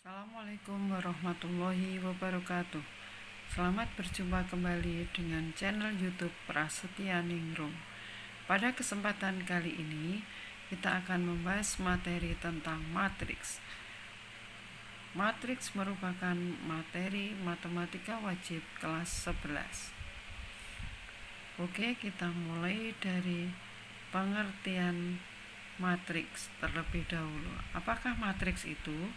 Assalamualaikum warahmatullahi wabarakatuh. Selamat berjumpa kembali dengan channel YouTube Prasetya Ningrum. Pada kesempatan kali ini kita akan membahas materi tentang matriks. Matriks merupakan materi matematika wajib kelas 11. Oke, kita mulai dari pengertian matriks terlebih dahulu. Apakah matriks itu?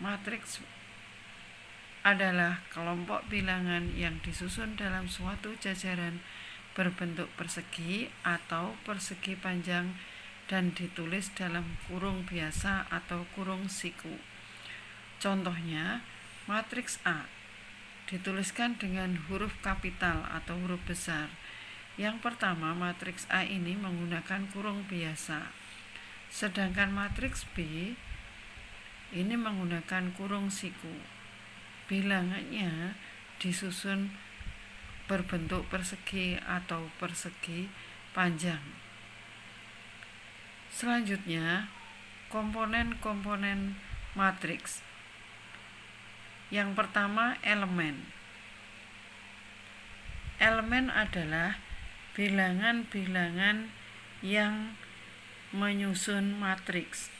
Matriks adalah kelompok bilangan yang disusun dalam suatu jajaran berbentuk persegi atau persegi panjang dan ditulis dalam kurung biasa atau kurung siku. Contohnya, matriks A dituliskan dengan huruf kapital atau huruf besar. Yang pertama, matriks A ini menggunakan kurung biasa. Sedangkan matriks B ini menggunakan kurung siku. Bilangannya disusun berbentuk persegi atau persegi panjang. Selanjutnya, komponen-komponen matriks. Yang pertama, elemen. Elemen adalah bilangan-bilangan yang menyusun matriks.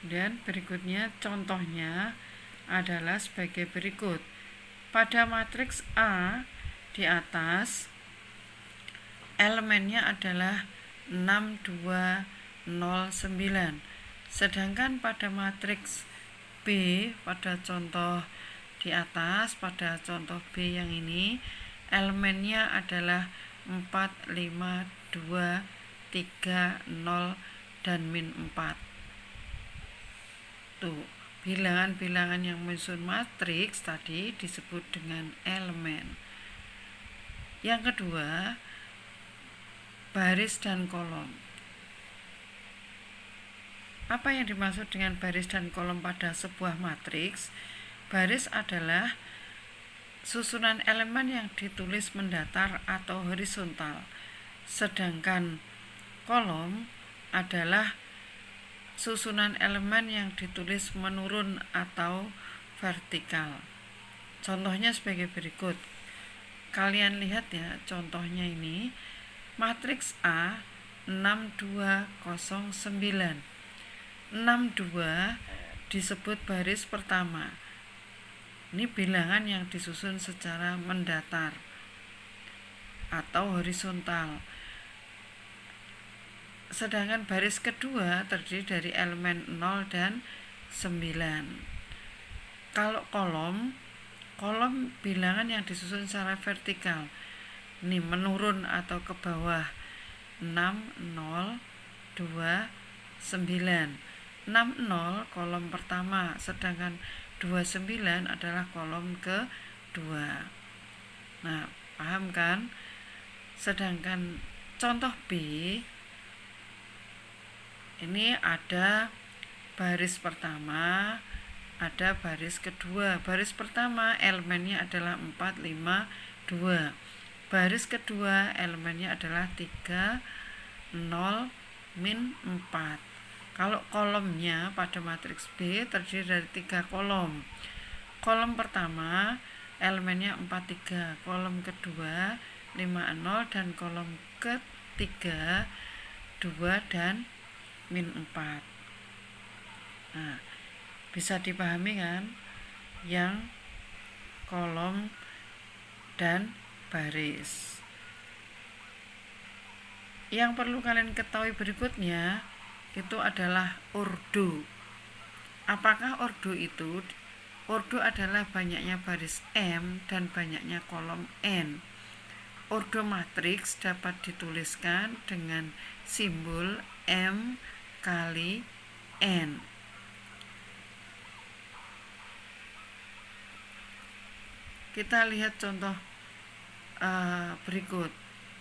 Dan berikutnya contohnya adalah sebagai berikut. Pada matriks A di atas elemennya adalah 6, 2, 0, 9. Sedangkan pada matriks B pada contoh di atas, pada contoh B yang ini elemennya adalah 4, 5, 2, 3, 0 dan min 4. Tuh, bilangan-bilangan yang menyusun matriks tadi disebut dengan elemen. Yang kedua, baris dan kolom. Apa yang dimaksud dengan baris dan kolom pada sebuah matriks? Baris adalah susunan elemen yang ditulis mendatar atau horizontal. Sedangkan kolom adalah susunan elemen yang ditulis menurun atau vertikal. Contohnya sebagai berikut. Kalian lihat ya, contohnya ini matriks A 6209. 62 disebut baris pertama. Ini bilangan yang disusun secara mendatar atau horizontal. Sedangkan baris kedua terdiri dari elemen 0 dan 9. Kalau kolom bilangan yang disusun secara vertikal. Ini menurun atau ke bawah. 6, 0, 2, 9. 6, 0 kolom pertama, sedangkan 29 adalah kolom kedua. Nah, paham kan? Sedangkan contoh B ini ada baris pertama, ada baris kedua. Baris pertama elemennya adalah 4, 5, 2. Baris kedua elemennya adalah 3, 0, min 4. Kalau kolomnya pada matriks B terdiri dari 3 kolom. Kolom pertama elemennya 4, 3. Kolom kedua 5, 0. Dan kolom ketiga 2 dan min 4. Nah, bisa dipahami kan yang kolom dan baris. Yang perlu kalian ketahui berikutnya itu adalah ordo. Apakah ordo itu? Ordo adalah banyaknya baris M dan banyaknya kolom N. Ordo matriks dapat dituliskan dengan simbol M kali N. Kita lihat contoh berikut.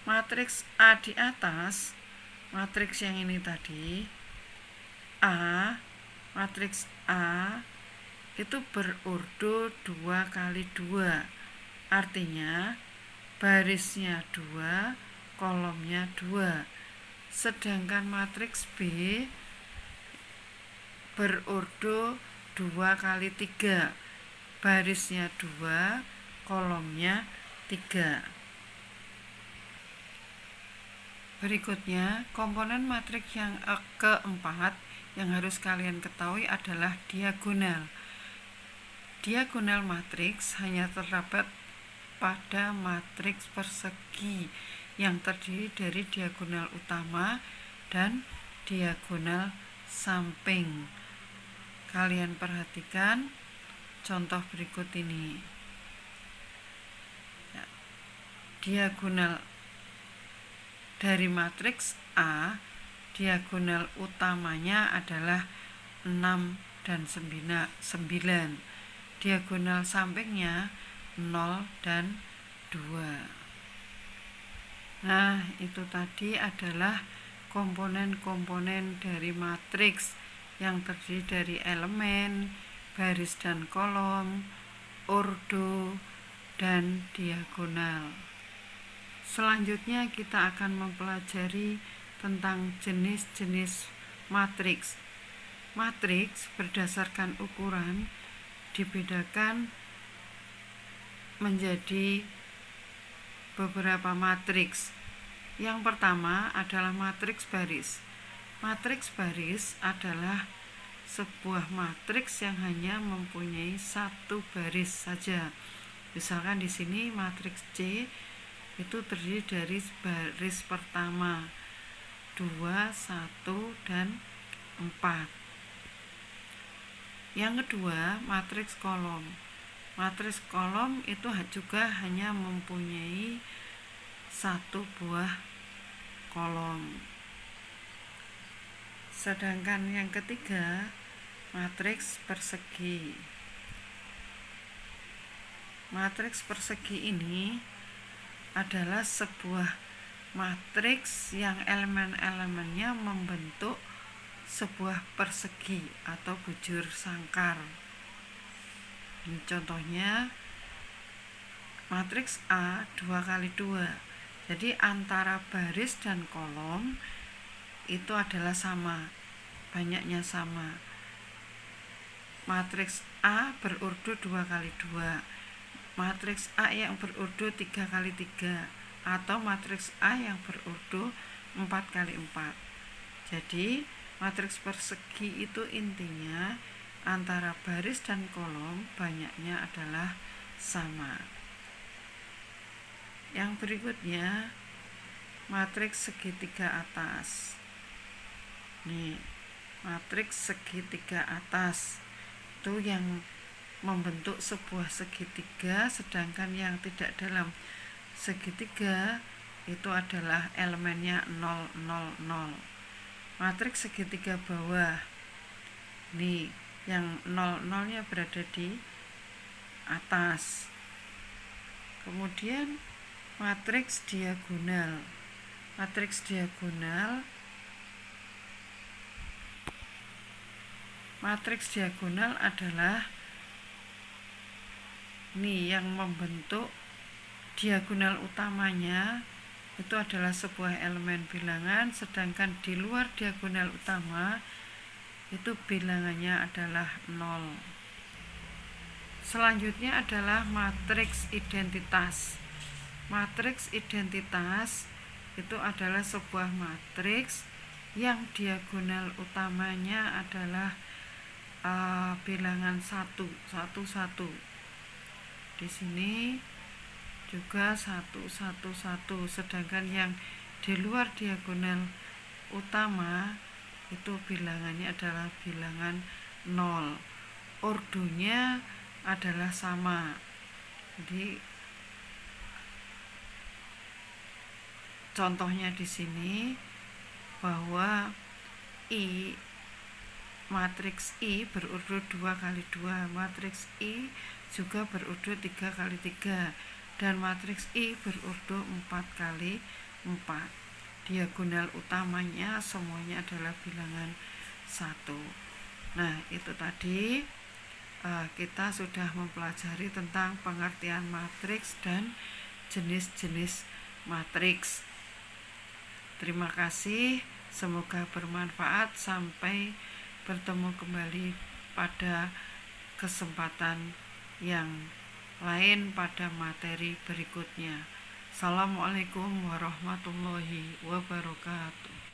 Matriks A di atas, matriks yang ini tadi, matriks A itu berordo 2 kali 2. Artinya barisnya 2, kolomnya 2. Sedangkan matriks B berordo 2 kali 3, barisnya 2, kolomnya 3. Berikutnya, komponen matriks yang keempat yang harus kalian ketahui adalah diagonal. Diagonal matriks hanya terdapat pada matriks persegi yang terdiri dari diagonal utama dan diagonal samping. Kalian perhatikan contoh berikut ini. Diagonal dari matriks A, diagonal utamanya adalah 6 dan 9. Diagonal sampingnya 0 dan 2. Nah, itu tadi adalah komponen-komponen dari matriks yang terdiri dari elemen, baris dan kolom, ordo, dan diagonal. Selanjutnya kita akan mempelajari tentang jenis-jenis matriks. Matriks berdasarkan ukuran dibedakan menjadi beberapa matriks. Yang pertama adalah matriks baris. Matriks baris adalah sebuah matriks yang hanya mempunyai satu baris saja. Misalkan di sini matriks C itu terdiri dari baris pertama 2, 1, dan 4. Yang kedua, matriks kolom. Matriks kolom itu juga hanya mempunyai satu buah kolom. Sedangkan yang ketiga, matriks persegi. Matriks persegi ini adalah sebuah matriks yang elemen-elemennya membentuk sebuah persegi atau bujur sangkar. Ini contohnya matriks A 2 kali 2. Jadi antara baris dan kolom itu adalah sama, banyaknya sama. Matriks A berordo 2 kali 2. Matriks A yang berordo 3 kali 3, atau matriks A yang berordo 4 kali 4. Jadi matriks persegi itu intinya antara baris dan kolom banyaknya adalah sama. Yang berikutnya, matriks segitiga atas. Nih, matriks segitiga atas itu yang membentuk sebuah segitiga, sedangkan yang tidak dalam segitiga itu adalah elemennya 0, 0, 0. Matriks segitiga bawah, nih yang 0, 0-nya berada di atas. Kemudian matriks diagonal. Matriks diagonal adalah nih yang membentuk diagonal utamanya itu adalah sebuah elemen bilangan, sedangkan di luar diagonal utama itu bilangannya adalah 0. Selanjutnya adalah matriks identitas. Matriks identitas itu adalah sebuah matriks yang diagonal utamanya adalah bilangan 1, 1, 1. Di sini juga 1, 1, 1, sedangkan yang di luar diagonal utama itu bilangannya adalah bilangan 0. Ordonya adalah sama. Jadi contohnya di sini bahwa matriks I berordo 2 kali 2, matriks I juga berordo 3 kali 3, dan matriks I berordo 4 kali 4. Diagonal utamanya semuanya adalah bilangan 1. Nah, itu tadi kita sudah mempelajari tentang pengertian matriks dan jenis-jenis matriks. Terima kasih, semoga bermanfaat. Sampai bertemu kembali pada kesempatan yang lain pada materi berikutnya. Assalamualaikum warahmatullahi wabarakatuh.